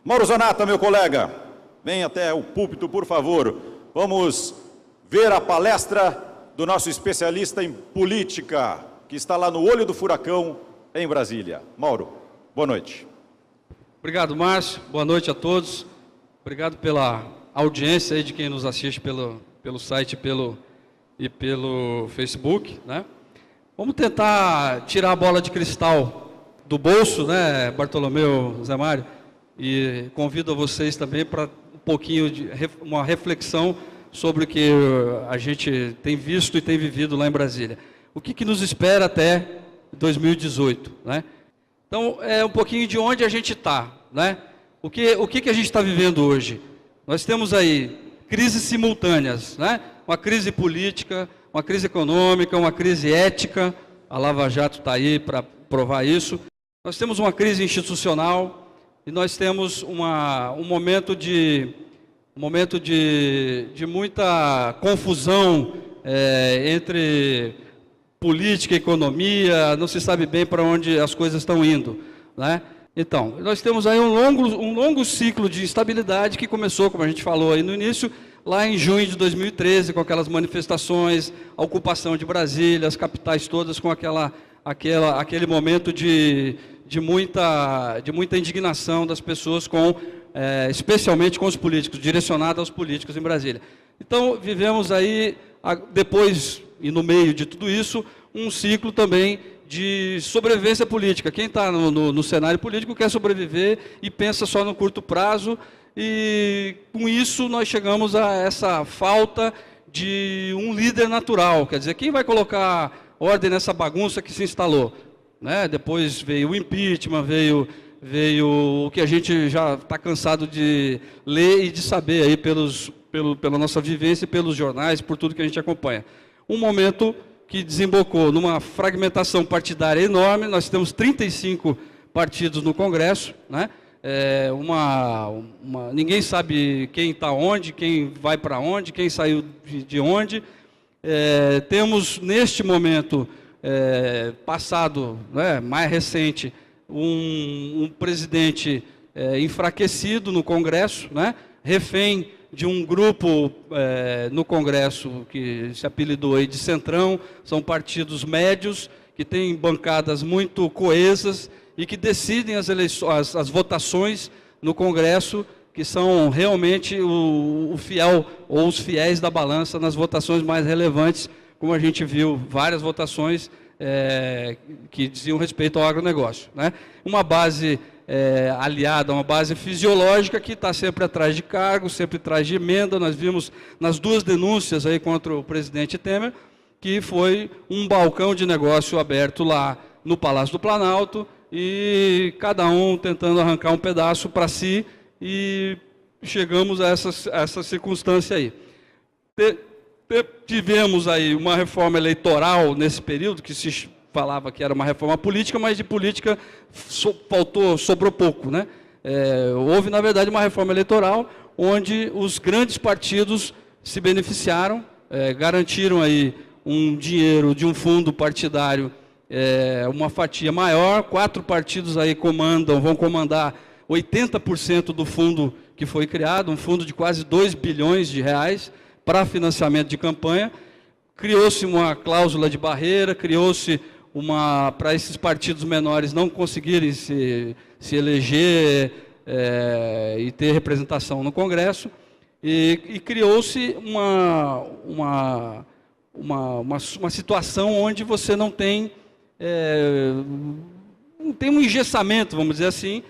Mauro Zanata, meu colega, vem até o púlpito, por favor. Vamos ver a palestra do nosso especialista em política, que está lá no olho do furacão, em Brasília. Mauro, boa noite. Obrigado, Márcio. Boa noite a todos. Obrigado pela audiência aí de quem nos assiste pelo site e pelo Facebook, né? Vamos tentar tirar a bola de cristal do bolso, né, Bartolomeu, Zé Mário? E convido a vocês também para um pouquinho de uma reflexão sobre o que a gente tem visto e tem vivido lá em Brasília. O que nos espera até 2018, né? Então, é um pouquinho de onde a gente está, né? O que a gente está vivendo hoje? Nós temos aí crises simultâneas, né? Uma crise política, uma crise econômica, uma crise ética. A Lava Jato está aí para provar isso. Nós temos uma crise institucional e nós temos um momento de muita confusão entre política e economia, não se sabe bem para onde as coisas estão indo, né? Então, nós temos aí um longo ciclo de instabilidade que começou, como a gente falou aí no início, lá em junho de 2013, com aquelas manifestações, a ocupação de Brasília, as capitais todas com aquele momento de muita indignação das pessoas, especialmente com os políticos, direcionada aos políticos em Brasília. Então, vivemos aí, depois e no meio de tudo isso, um ciclo também de sobrevivência política. Quem está no cenário político quer sobreviver e pensa só no curto prazo, e com isso nós chegamos a essa falta de um líder natural. Quer dizer, quem vai colocar ordem nessa bagunça que se instalou, né? Depois veio o impeachment, veio o que a gente já está cansado de ler e de saber aí pela nossa vivência e pelos jornais, por tudo que a gente acompanha. Um momento que desembocou numa fragmentação partidária enorme. Nós temos 35 partidos no Congresso, né? Ninguém sabe quem está onde, quem vai para onde, quem saiu de onde. Temos, neste momento passado, né, mais recente, um presidente enfraquecido no Congresso, né, refém de um grupo no Congresso que se apelidou aí de Centrão. São partidos médios que têm bancadas muito coesas e que decidem as votações no Congresso, que são realmente o fiel ou os fiéis da balança nas votações mais relevantes, como a gente viu várias votações que diziam respeito ao agronegócio, né? Uma base aliada a uma base fisiológica que está sempre atrás de cargos, sempre atrás de emenda. Nós vimos nas duas denúncias aí contra o presidente Temer, que foi um balcão de negócio aberto lá no Palácio do Planalto, e cada um tentando arrancar um pedaço para si, e chegamos a essa circunstância aí. Tivemos aí uma reforma eleitoral nesse período, que se falava que era uma reforma política, mas de política sobrou pouco, né? Houve, na verdade, uma reforma eleitoral onde os grandes partidos se beneficiaram, garantiram aí um dinheiro de um fundo partidário, uma fatia maior. 4 partidos aí vão comandar 80% do fundo que foi criado, um fundo de quase 2 bilhões de reais para financiamento de campanha. Criou-se uma cláusula de barreira, criou-se para esses partidos menores não conseguirem se eleger e ter representação no Congresso, e criou-se uma situação onde você não tem um engessamento, vamos dizer assim,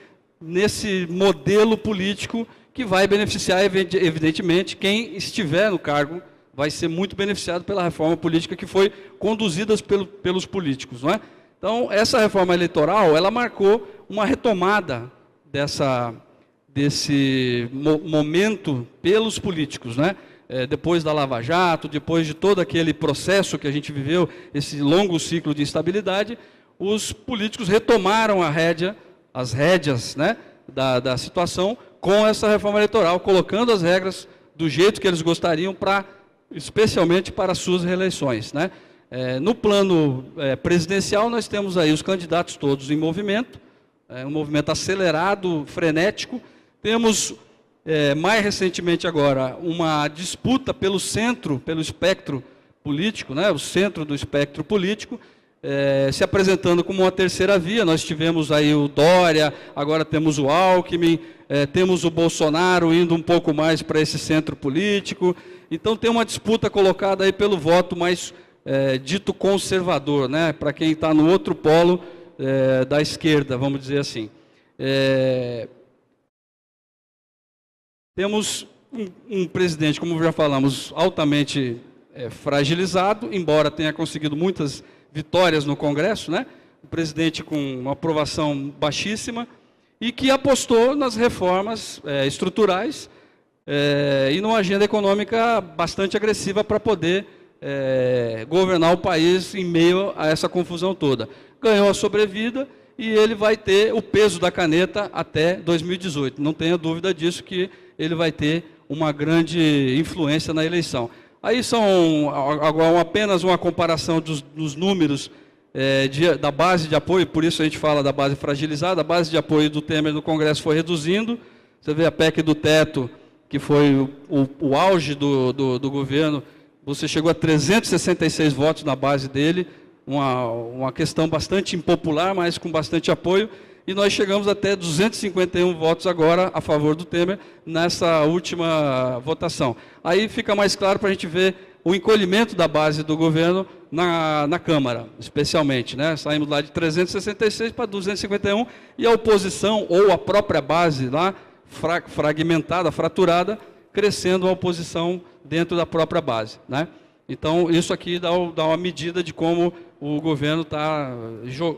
nesse modelo político que vai beneficiar, evidentemente, quem estiver no cargo vai ser muito beneficiado pela reforma política que foi conduzida pelos políticos, não é? Então, essa reforma eleitoral, ela marcou uma retomada desse momento pelos políticos, né? Depois da Lava Jato, depois de todo aquele processo que a gente viveu, esse longo ciclo de instabilidade, os políticos retomaram as rédeas, né, da situação com essa reforma eleitoral, colocando as regras do jeito que eles gostariam, especialmente para as suas reeleições, né? No plano presidencial, nós temos aí os candidatos todos em movimento, um movimento acelerado, frenético, Temos, mais recentemente agora, uma disputa pelo centro, pelo espectro político, né, o centro do espectro político, se apresentando como uma terceira via. Nós tivemos aí o Dória, agora temos o Alckmin, temos o Bolsonaro indo um pouco mais para esse centro político. Então tem uma disputa colocada aí pelo voto mais dito conservador, né, para quem está no outro polo da esquerda, vamos dizer assim. Temos um presidente, como já falamos, altamente fragilizado, embora tenha conseguido muitas vitórias no Congresso, né? Um presidente com uma aprovação baixíssima e que apostou nas reformas estruturais e numa agenda econômica bastante agressiva para poder governar o país em meio a essa confusão toda. Ganhou a sobrevida e ele vai ter o peso da caneta até 2018. Não tenha dúvida disso, que ele vai ter uma grande influência na eleição. Aí são agora apenas uma comparação dos números da base de apoio, por isso a gente fala da base fragilizada. A base de apoio do Temer no Congresso foi reduzindo. Você vê a PEC do teto, que foi o auge do governo, você chegou a 366 votos na base dele, uma questão bastante impopular, mas com bastante apoio, e nós chegamos até 251 votos agora a favor do Temer nessa última votação. Aí fica mais claro para a gente ver o encolhimento da base do governo na Câmara, especialmente, né? Saímos lá de 366 para 251, e a oposição, ou a própria base lá, fragmentada, fraturada, crescendo a oposição dentro da própria base, né? Então, isso aqui dá uma medida de como o governo está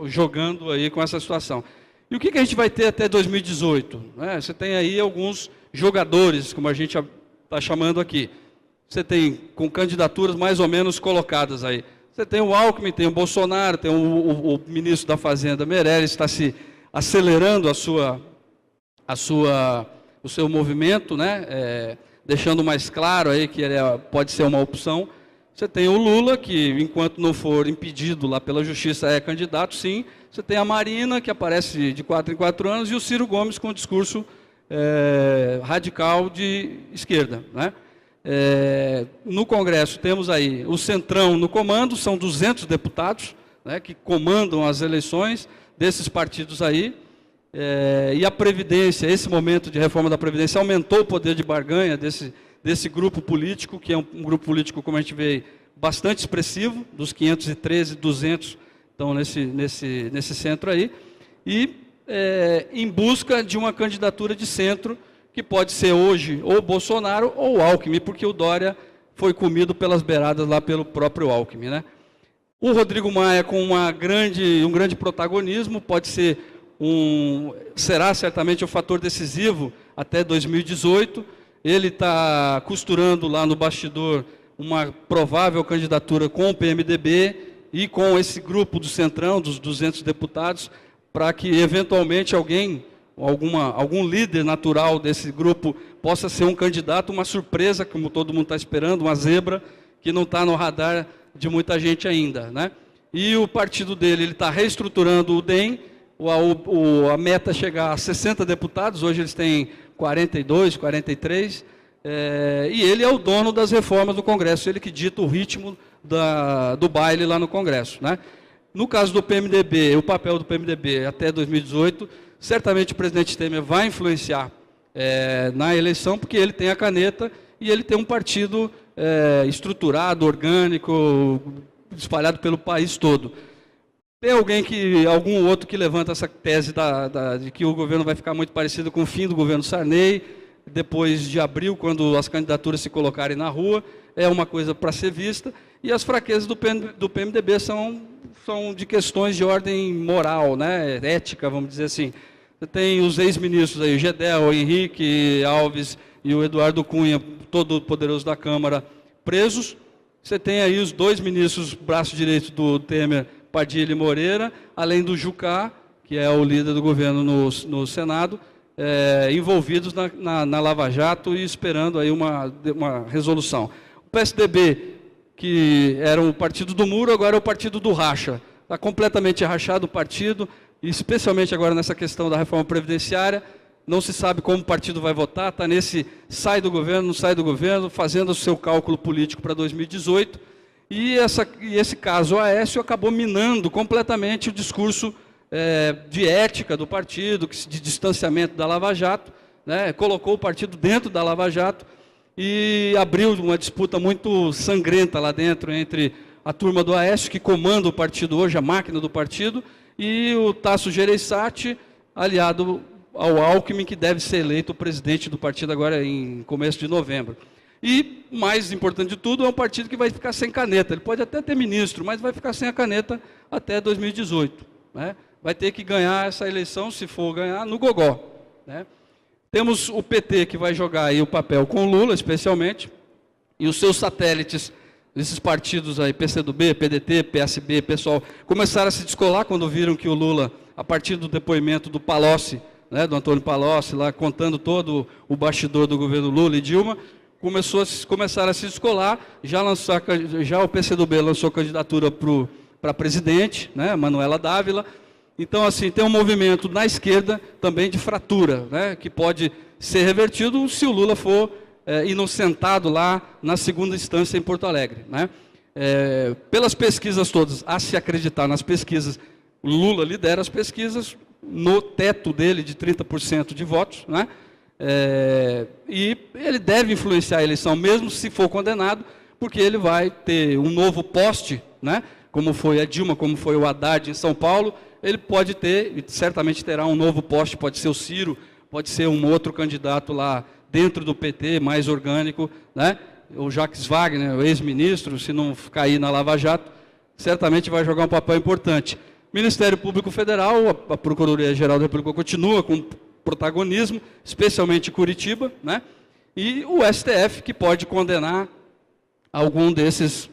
jogando aí com essa situação. E o que a gente vai ter até 2018? Você tem aí alguns jogadores, como a gente está chamando aqui. Você tem com candidaturas mais ou menos colocadas aí. Você tem o Alckmin, tem o Bolsonaro, tem o ministro da Fazenda, Meirelles, está se acelerando o seu movimento, né? Deixando mais claro aí que ele pode ser uma opção. Você tem o Lula, que enquanto não for impedido lá pela justiça é candidato, sim. Você tem a Marina, que aparece de 4 em 4 anos, e o Ciro Gomes com um discurso radical de esquerda, né? No Congresso temos aí o Centrão no comando, são 200 deputados, né, que comandam as eleições desses partidos aí. E a Previdência, esse momento de reforma da Previdência, aumentou o poder de barganha desse grupo político, que é um grupo político, como a gente vê, bastante expressivo, dos 513, 200 estão nesse centro aí, e em busca de uma candidatura de centro, que pode ser hoje ou Bolsonaro ou Alckmin, porque o Dória foi comido pelas beiradas lá pelo próprio Alckmin, né? O Rodrigo Maia com um grande protagonismo, será certamente o fator decisivo até 2018. Ele está costurando lá no bastidor uma provável candidatura com o PMDB e com esse grupo do Centrão, dos 200 deputados, para que eventualmente algum líder natural desse grupo possa ser um candidato, uma surpresa, como todo mundo está esperando, uma zebra que não está no radar de muita gente ainda, né? E o partido dele, ele está reestruturando o DEM, a meta é chegar a 60 deputados, hoje eles têm 42, 43, e ele é o dono das reformas do Congresso, ele que dita o ritmo do baile lá no Congresso, né? No caso do PMDB, o papel do PMDB até 2018, certamente o presidente Temer vai influenciar na eleição, porque ele tem a caneta e ele tem um partido estruturado, orgânico, espalhado pelo país todo. Tem algum outro que levanta essa tese de que o governo vai ficar muito parecido com o fim do governo Sarney, depois de abril, quando as candidaturas se colocarem na rua, é uma coisa para ser vista, e as fraquezas do PMDB são de questões de ordem moral, né, ética, vamos dizer assim. Você tem os ex-ministros aí, o Gedel, o Henrique Alves e o Eduardo Cunha, todo poderoso da Câmara, presos. Você tem aí os 2 ministros, braço direito do Temer, Padilha e Moreira, além do Jucá, que é o líder do governo no Senado, envolvidos na Lava Jato e esperando aí uma resolução. O PSDB, que era o partido do muro, agora é o partido do racha. Está completamente rachado o partido, especialmente agora nessa questão da reforma previdenciária. não se sabe como o partido vai votar, está nesse sai do governo, não sai do governo, fazendo o seu cálculo político para 2018, e esse caso Aécio acabou minando completamente o discurso de ética do partido, de distanciamento da Lava Jato, né, colocou o partido dentro da Lava Jato e abriu uma disputa muito sangrenta lá dentro entre a turma do Aécio, que comanda o partido hoje, a máquina do partido, e o Tasso Gereissati, aliado ao Alckmin, que deve ser eleito o presidente do partido agora em começo de novembro. E, mais importante de tudo, é um partido que vai ficar sem caneta. Ele pode até ter ministro, mas vai ficar sem a caneta até 2018. Né? Vai ter que ganhar essa eleição, se for ganhar, no gogó. Né? Temos o PT, que vai jogar aí o papel com o Lula, especialmente, e os seus satélites, esses partidos aí, PCdoB, PDT, PSB, pessoal, começaram a se descolar quando viram que o Lula, a partir do depoimento do Palocci, né, do Antônio Palocci, lá contando todo o bastidor do governo Lula e Dilma, começaram a se descolar, já o PCdoB lançou candidatura para presidente, né, Manuela Dávila. Então, assim, tem um movimento na esquerda também de fratura, né, que pode ser revertido se o Lula for inocentado lá na segunda instância em Porto Alegre. Né. Pelas pesquisas todas, a se acreditar nas pesquisas, o Lula lidera as pesquisas no teto dele de 30% de votos, né? E ele deve influenciar a eleição, mesmo se for condenado, porque ele vai ter um novo poste, né? Como foi a Dilma, como foi o Haddad em São Paulo, ele pode ter, e certamente terá um novo poste, pode ser o Ciro, pode ser um outro candidato lá dentro do PT, mais orgânico, né? O Jacques Wagner, o ex-ministro, se não cair na Lava Jato, certamente vai jogar um papel importante. Ministério Público Federal, a Procuradoria-Geral da República continua com protagonismo, especialmente em Curitiba, né? E o STF, que pode condenar algum desses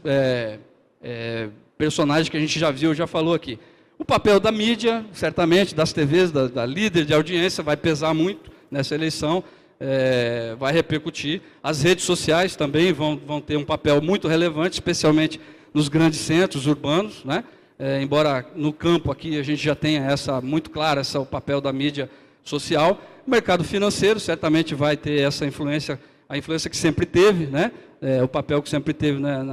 personagens que a gente já viu, já falou aqui. O papel da mídia, certamente, das TVs, da líder de audiência, vai pesar muito nessa eleição, vai repercutir. As redes sociais também vão ter um papel muito relevante, especialmente nos grandes centros urbanos, né? Embora no campo aqui a gente já tenha muito clara o papel da mídia social. O mercado financeiro certamente vai ter essa influência, a influência que sempre teve, né? O papel que sempre teve, né,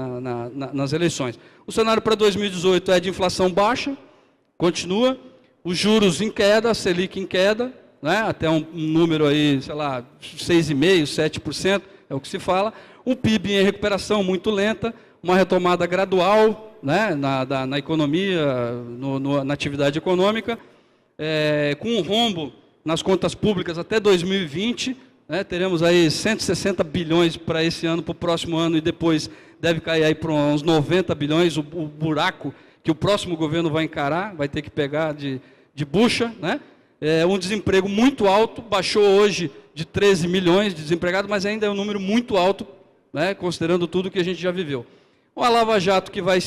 nas eleições. O cenário para 2018 é de inflação baixa, continua, os juros em queda, a Selic em queda, né? Até um número aí, sei lá, 6,5%, 7%, é o que se fala. O PIB em recuperação muito lenta, uma retomada gradual, né, na economia, na atividade econômica, com um rombo nas contas públicas até 2020, né, teremos aí 160 bilhões para esse ano, para o próximo ano, e depois deve cair aí para uns 90 bilhões, o buraco que o próximo governo vai encarar, vai ter que pegar de bucha, né? Um desemprego muito alto, baixou hoje de 13 milhões de desempregados, mas ainda é um número muito alto, né, considerando tudo que a gente já viveu. Uma Lava Jato que vai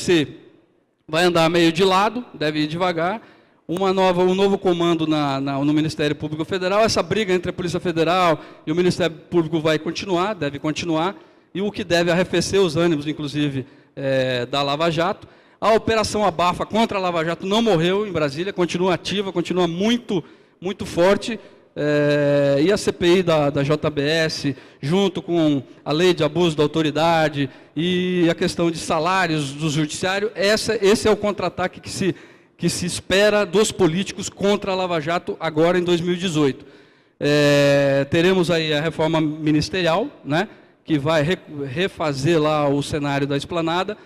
andar meio de lado, deve ir devagar, um novo comando no Ministério Público Federal, essa briga entre a Polícia Federal e o Ministério Público vai continuar, deve continuar, e o que deve arrefecer os ânimos, inclusive, da Lava Jato. A Operação Abafa contra a Lava Jato não morreu em Brasília, continua ativa, continua muito, muito forte, e a CPI da JBS, junto com a lei de abuso da autoridade e a questão de salários do judiciário, esse é o contra-ataque que se espera dos políticos contra a Lava Jato agora em 2018. Teremos aí a reforma ministerial, né, que vai refazer lá o cenário da esplanada.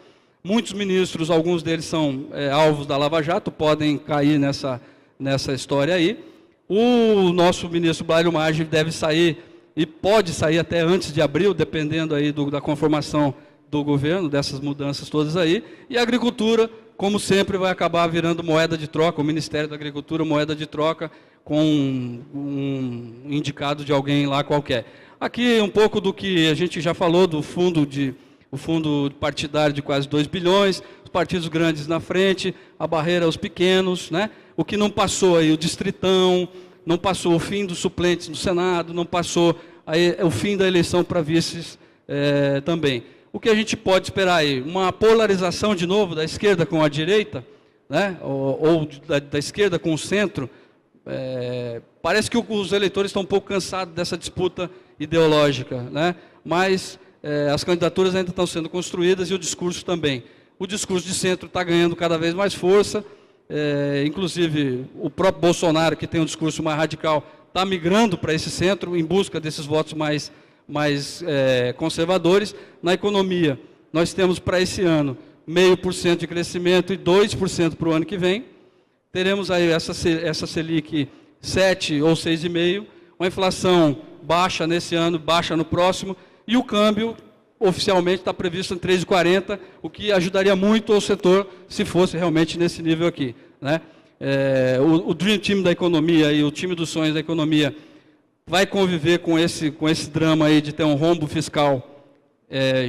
Muitos ministros, alguns deles são alvos da Lava Jato, podem cair nessa história aí. O nosso ministro Blairo Maggi deve sair, e pode sair até antes de abril, dependendo aí da conformação do governo, dessas mudanças todas aí. E a agricultura, como sempre, vai acabar virando moeda de troca, o Ministério da Agricultura, moeda de troca, com um indicado de alguém lá qualquer. Aqui um pouco do que a gente já falou, do fundo partidário de quase 2 bilhões, os partidos grandes na frente, a barreira aos pequenos, né? O que não passou aí, o distritão, não passou o fim dos suplentes no Senado, não passou aí, o fim da eleição para vices também. O que a gente pode esperar aí? Uma polarização de novo da esquerda com a direita, né? ou da esquerda com o centro, parece que os eleitores estão um pouco cansados dessa disputa ideológica, né? Mas as candidaturas ainda estão sendo construídas e o discurso também. O discurso de centro está ganhando cada vez mais força, inclusive o próprio Bolsonaro, que tem um discurso mais radical, está migrando para esse centro em busca desses votos mais conservadores. Na economia, nós temos para esse ano 0,5% de crescimento e 2% para o ano que vem. Teremos aí essa Selic 7 ou 6,5%, uma inflação baixa nesse ano, baixa no próximo, e o câmbio oficialmente está previsto em 3,40, o que ajudaria muito ao setor se fosse realmente nesse nível aqui, né? O Dream Team da economia e o time dos sonhos da economia vai conviver com esse drama aí de ter um rombo fiscal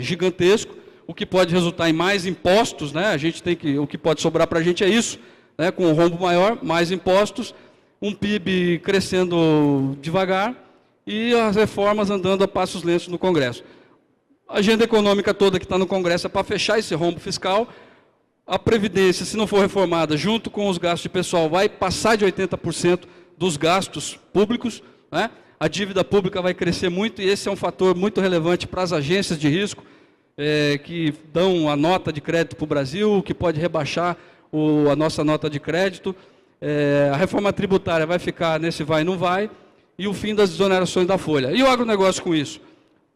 gigantesco, o que pode resultar em mais impostos, né? O que pode sobrar para a gente é isso, né? Com um rombo maior, mais impostos, um PIB crescendo devagar e as reformas andando a passos lentos no Congresso. A agenda econômica toda que está no Congresso é para fechar esse rombo fiscal. A Previdência, se não for reformada, junto com os gastos de pessoal, vai passar de 80% dos gastos públicos, né? A dívida pública vai crescer muito e esse é um fator muito relevante para as agências de risco, que dão a nota de crédito para o Brasil, que pode rebaixar a nossa nota de crédito. A reforma tributária vai ficar nesse vai e não vai, e o fim das desonerações da folha. E o agronegócio com isso?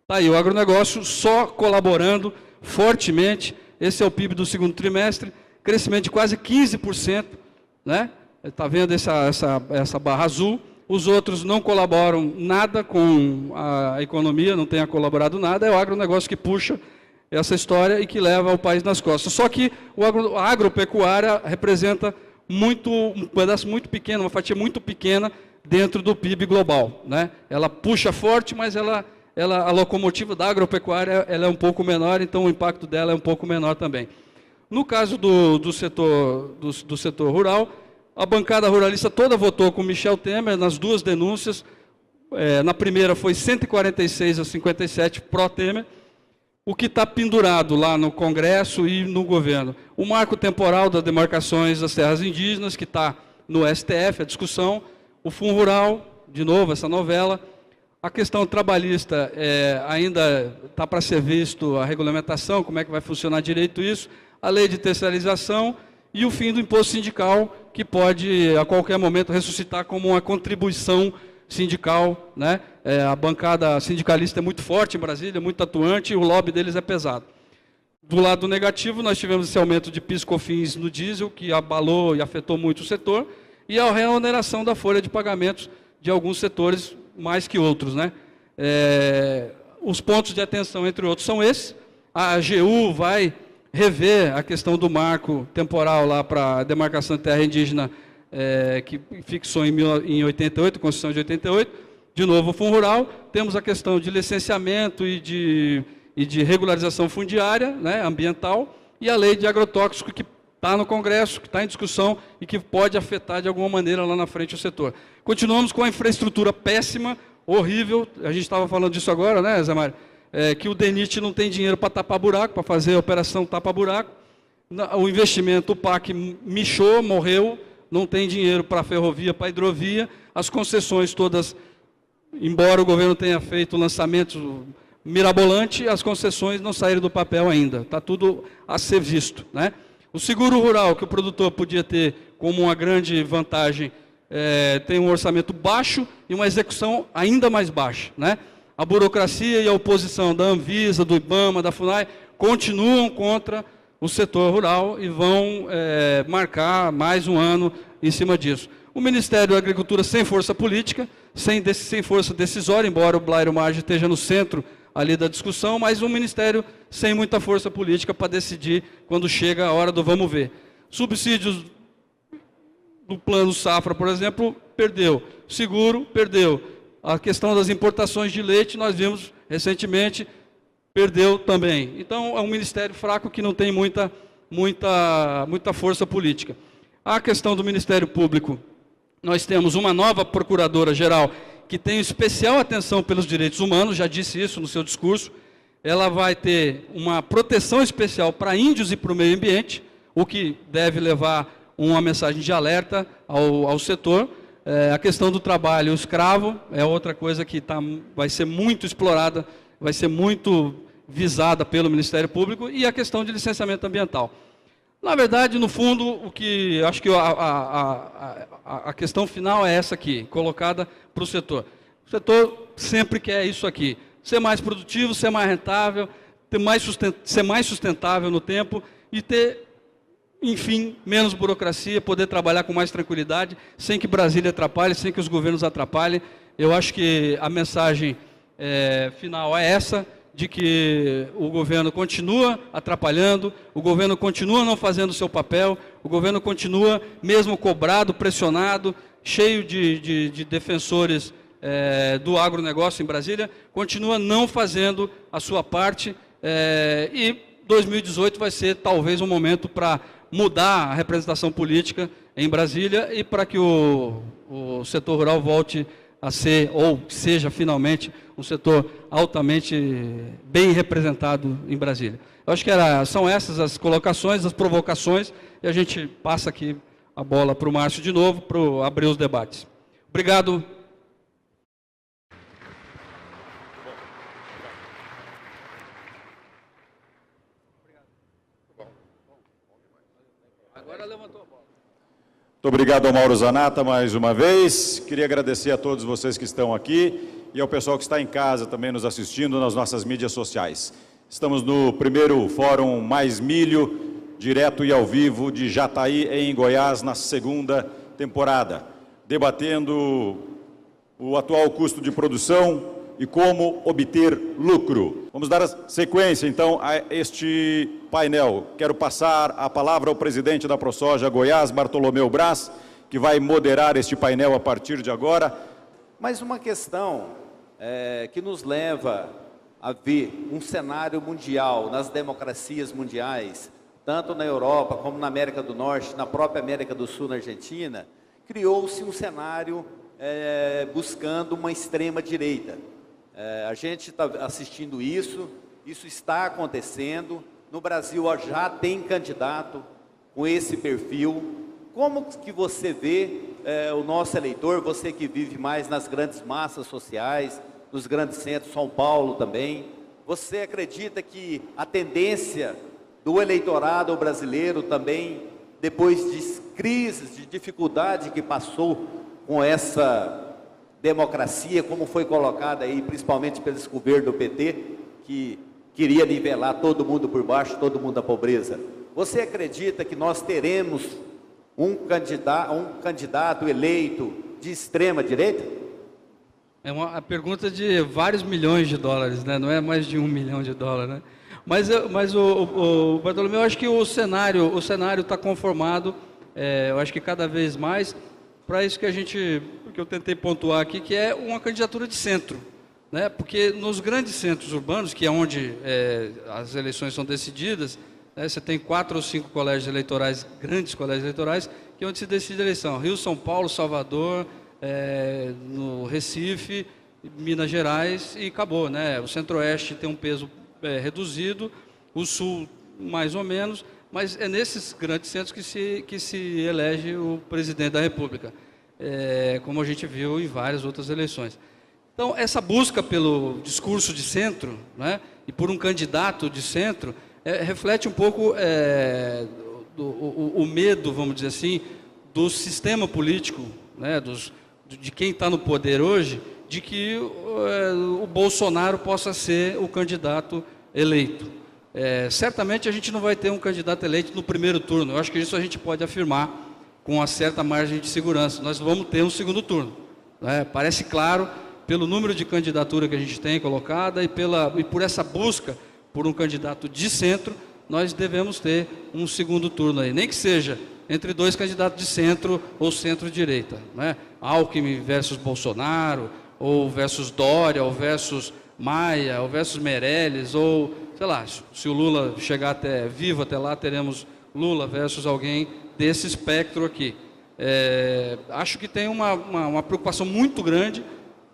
Está aí, o agronegócio só colaborando fortemente. Esse é o PIB do segundo trimestre, crescimento de quase 15%, né? Está vendo essa barra azul. Os outros não colaboram nada com a economia, não tenha colaborado nada. É o agronegócio que puxa essa história e que leva o país nas costas. Só que a agropecuária representa um pedaço muito pequeno, uma fatia muito pequena dentro do PIB global, né? Ela puxa forte, mas a locomotiva da agropecuária ela é um pouco menor, então o impacto dela é um pouco menor também. No caso do setor rural, a bancada ruralista toda votou com Michel Temer nas duas denúncias. Na primeira foi 146 a 57 pró-Temer. O que está pendurado lá no Congresso e no governo? O marco temporal das demarcações das terras indígenas, que está no STF, a discussão. O Fundo Rural, de novo, essa novela. A questão trabalhista ainda está para ser visto a regulamentação, como é que vai funcionar direito isso. A lei de terceirização e o fim do imposto sindical, que pode, a qualquer momento, ressuscitar como uma contribuição sindical, né? A bancada sindicalista é muito forte em Brasília, muito atuante, e o lobby deles é pesado. Do lado negativo, nós tivemos esse aumento de PIS/COFINS no diesel, que abalou e afetou muito o setor, e a reoneração da folha de pagamentos de alguns setores mais que outros, né? Os pontos de atenção, entre outros, são esses. A AGU vai rever a questão do marco temporal lá para a demarcação de terra indígena, que fixou em 88, Constituição de 88. De novo, o Fundo Rural. Temos a questão de licenciamento e de regularização fundiária, né, ambiental, e a lei de agrotóxico, que está no Congresso, que está em discussão e que pode afetar de alguma maneira lá na frente o setor. Continuamos com a infraestrutura péssima, horrível. A gente estava falando disso agora, né, Zé Mário? Que o DENIT não tem dinheiro para tapar buraco, para fazer a operação tapa-buraco. O investimento, o PAC michou, morreu, não tem dinheiro para ferrovia, para hidrovia. As concessões todas, embora o governo tenha feito o lançamento mirabolante, as concessões não saíram do papel ainda. Está tudo a ser visto, né? O seguro rural, que o produtor podia ter como uma grande vantagem, tem um orçamento baixo e uma execução ainda mais baixa, né? A burocracia e a oposição da Anvisa, do IBAMA, da FUNAI, continuam contra o setor rural e vão marcar mais um ano em cima disso. O Ministério da Agricultura sem força política, sem força decisória, embora o Blairo Maggi esteja no centro ali da discussão, mas um ministério sem muita força política para decidir quando chega a hora do vamos ver. Subsídios do Plano Safra, por exemplo, perdeu. Seguro, perdeu. A questão das importações de leite, nós vimos recentemente, perdeu também. Então, é um ministério fraco que não tem muita força política. A questão do Ministério Público, nós temos uma nova Procuradora-Geral que tem especial atenção pelos direitos humanos, já disse isso no seu discurso. Ela vai ter uma proteção especial para índios e para o meio ambiente, o que deve levar uma mensagem de alerta ao setor. A questão do trabalho escravo é outra coisa que vai ser muito explorada, vai ser muito visada pelo Ministério Público, e a questão de licenciamento ambiental. Na verdade, no fundo, o que acho que a questão final é essa aqui, colocada para o setor. O setor sempre quer isso aqui: ser mais produtivo, ser mais rentável, ser mais sustentável no tempo e ter, enfim, menos burocracia, poder trabalhar com mais tranquilidade, sem que Brasília atrapalhe, sem que os governos atrapalhem. Eu acho que a mensagem final é essa, de que o governo continua atrapalhando, o governo continua não fazendo o seu papel, o governo continua, mesmo cobrado, pressionado, cheio de defensores do agronegócio em Brasília, continua não fazendo a sua parte, e 2018 vai ser talvez um momento para mudar a representação política em Brasília e para que o setor rural volte a ser, ou seja finalmente, um setor altamente bem representado em Brasília. Eu acho que são essas as colocações, as provocações, e a gente passa aqui a bola para o Márcio de novo, para abrir os debates. Obrigado. Agora levantou a bola. Muito obrigado ao Mauro Zanata mais uma vez. Queria agradecer a todos vocês que estão aqui e ao pessoal que está em casa também nos assistindo nas nossas mídias sociais. Estamos no primeiro Fórum Mais Milho, direto e ao vivo de Jataí, em Goiás, na segunda temporada, debatendo o atual custo de produção e como obter lucro. Vamos dar sequência, então, a este painel. Quero passar a palavra ao presidente da ProSoja Goiás, Bartolomeu Braz, que vai moderar este painel a partir de agora. Mas uma questão que nos leva a ver um cenário mundial, nas democracias mundiais, tanto na Europa como na América do Norte, na própria América do Sul, na Argentina, criou-se um cenário buscando uma extrema-direita. A gente está assistindo isso está acontecendo. No Brasil já tem candidato com esse perfil. Como que você vê o nosso eleitor, você que vive mais nas grandes massas sociais, nos grandes centros, São Paulo também, você acredita que a tendência do eleitorado brasileiro também, depois de crises, de dificuldade que passou com essa democracia, como foi colocada aí, principalmente pelo governo do PT, que queria nivelar todo mundo por baixo, todo mundo da pobreza. Você acredita que nós teremos um candidato eleito de extrema direita? É uma pergunta de vários milhões de dólares, né? Não é mais de $1 milhão, né? Mas o Bartolomeu, eu acho que o cenário está conformado, eu acho que cada vez mais, para isso que eu tentei pontuar aqui, que é uma candidatura de centro, né? Porque nos grandes centros urbanos, que é onde as eleições são decididas, né, você tem 4 ou 5 colégios eleitorais, grandes colégios eleitorais, que é onde se decide a eleição. Rio, São Paulo, Salvador, no Recife, Minas Gerais, e acabou, né? O Centro-Oeste tem um peso reduzido, o Sul mais ou menos, mas é nesses grandes centros que se elege o presidente da República, como a gente viu em várias outras eleições. Então, essa busca pelo discurso de centro, né, e por um candidato de centro, reflete um pouco o medo, vamos dizer assim, do sistema político, né, de quem está no poder hoje, de que o Bolsonaro possa ser o candidato eleito. Certamente a gente não vai ter um candidato eleito no primeiro turno. Eu acho que isso a gente pode afirmar com uma certa margem de segurança. Nós vamos ter um segundo turno, né? Parece claro, pelo número de candidatura que a gente tem colocada e por essa busca por um candidato de centro, nós devemos ter um segundo turno aí, nem que seja entre 2 candidatos de centro ou centro-direita, né? Alckmin versus Bolsonaro, ou versus Dória, ou versus Maia, ou versus Meirelles, ou, sei lá, se o Lula chegar vivo até lá, teremos Lula versus alguém desse espectro aqui. Acho que tem uma preocupação muito grande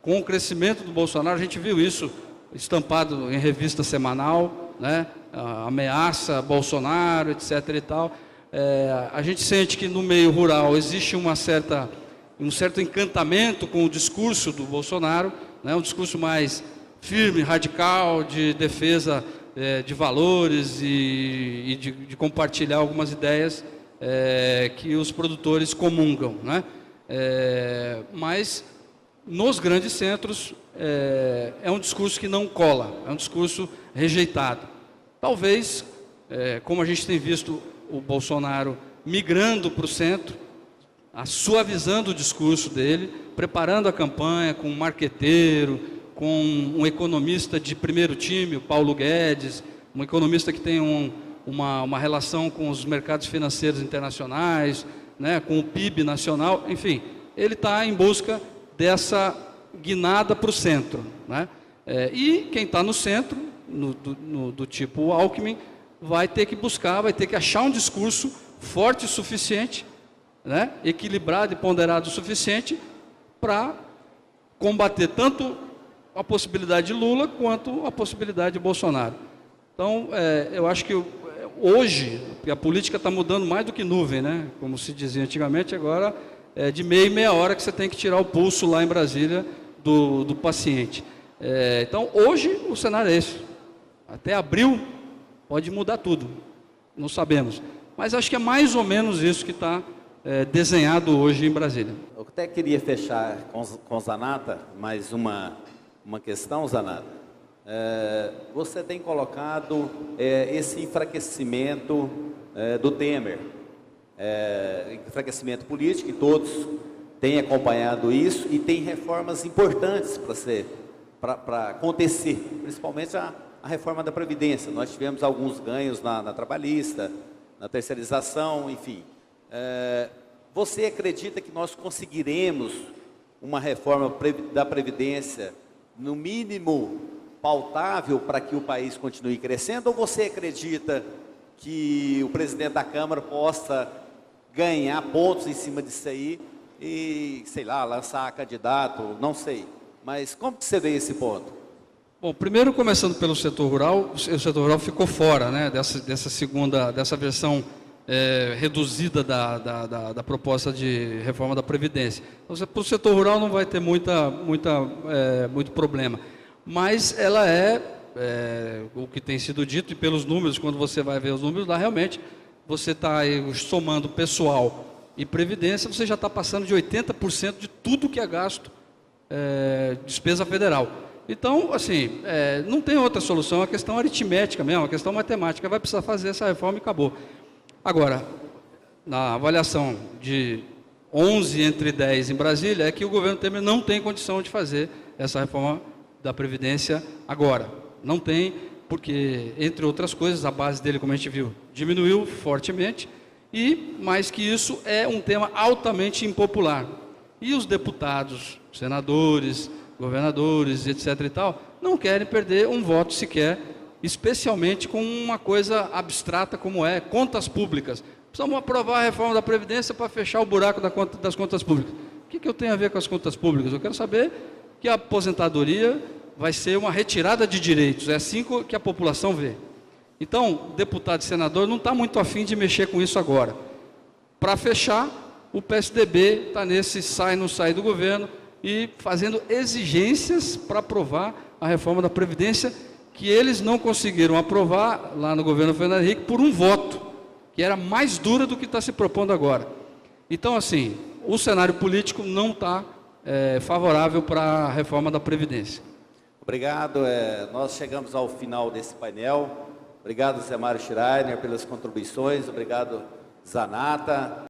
com o crescimento do Bolsonaro. A gente viu isso estampado em revista semanal, né? A ameaça Bolsonaro, etc. e tal. A gente sente que no meio rural existe uma certa um certo encantamento com o discurso do Bolsonaro, né, um discurso mais firme, radical, de defesa de valores e de compartilhar algumas ideias que os produtores comungam, né? Mas nos grandes centros é um discurso que não cola, é um discurso rejeitado. Talvez, como a gente tem visto o Bolsonaro migrando para o centro, suavizando o discurso dele, preparando a campanha com um marqueteiro, com um economista de primeiro time, o Paulo Guedes, um economista que tem uma relação com os mercados financeiros internacionais, né, com o PIB nacional, enfim, ele está em busca dessa guinada para o centro, né? E quem está no centro, do tipo Alckmin, vai ter que buscar, vai ter que achar um discurso forte o suficiente, né, equilibrado e ponderado o suficiente para combater tanto a possibilidade de Lula quanto a possibilidade de Bolsonaro. Então, eu acho que hoje a política está mudando mais do que nuvem, né? Como se dizia antigamente, agora é de meia em meia hora que você tem que tirar o pulso lá em Brasília do paciente. Então, hoje o cenário é esse. Até abril pode mudar tudo, não sabemos. Mas acho que é mais ou menos isso que está desenhado hoje em Brasília. Eu até queria fechar com Zanata, mais uma questão, Zanata. Você tem colocado esse enfraquecimento do Temer, enfraquecimento político, e todos têm acompanhado isso, e tem reformas importantes para acontecer, principalmente a reforma da Previdência. Nós tivemos alguns ganhos na trabalhista, na terceirização, enfim. Você acredita que nós conseguiremos uma reforma da Previdência, no mínimo pautável, para que o país continue crescendo? Ou você acredita que o presidente da Câmara possa ganhar pontos em cima disso aí e, sei lá, lançar candidato, não sei. Mas como que você vê esse ponto? Bom, primeiro, começando pelo setor rural, o setor rural ficou fora, né, dessa versão reduzida da proposta de reforma da Previdência. Então, para o setor rural não vai ter muito problema. Mas ela o que tem sido dito, e pelos números, quando você vai ver os números lá, realmente, você está somando pessoal e Previdência, você já está passando de 80% de tudo que é gasto, despesa federal. Então, assim, não tem outra solução, é uma questão aritmética mesmo, uma questão matemática, vai precisar fazer essa reforma e acabou. Agora, na avaliação de 11 entre 10 em Brasília, é que o governo Temer não tem condição de fazer essa reforma da Previdência agora. Não tem, porque, entre outras coisas, a base dele, como a gente viu, diminuiu fortemente, e, mais que isso, é um tema altamente impopular. E os deputados, senadores, governadores, etc. e tal, não querem perder um voto sequer, especialmente com uma coisa abstrata como contas públicas. Precisamos aprovar a reforma da Previdência para fechar o buraco das contas públicas. O que eu tenho a ver com as contas públicas? Eu quero saber que a aposentadoria vai ser uma retirada de direitos, é assim que a população vê. Então, deputado e senador não está muito afim de mexer com isso agora. Para fechar, o PSDB está nesse sai, não sai do governo, e fazendo exigências para aprovar a reforma da Previdência, que eles não conseguiram aprovar lá no governo Fernando Henrique por um voto, que era mais dura do que está se propondo agora. Então, assim, o cenário político não está favorável para a reforma da Previdência. Obrigado. Nós chegamos ao final desse painel. Obrigado, Zé Mário Schreiner, pelas contribuições. Obrigado, Zanata.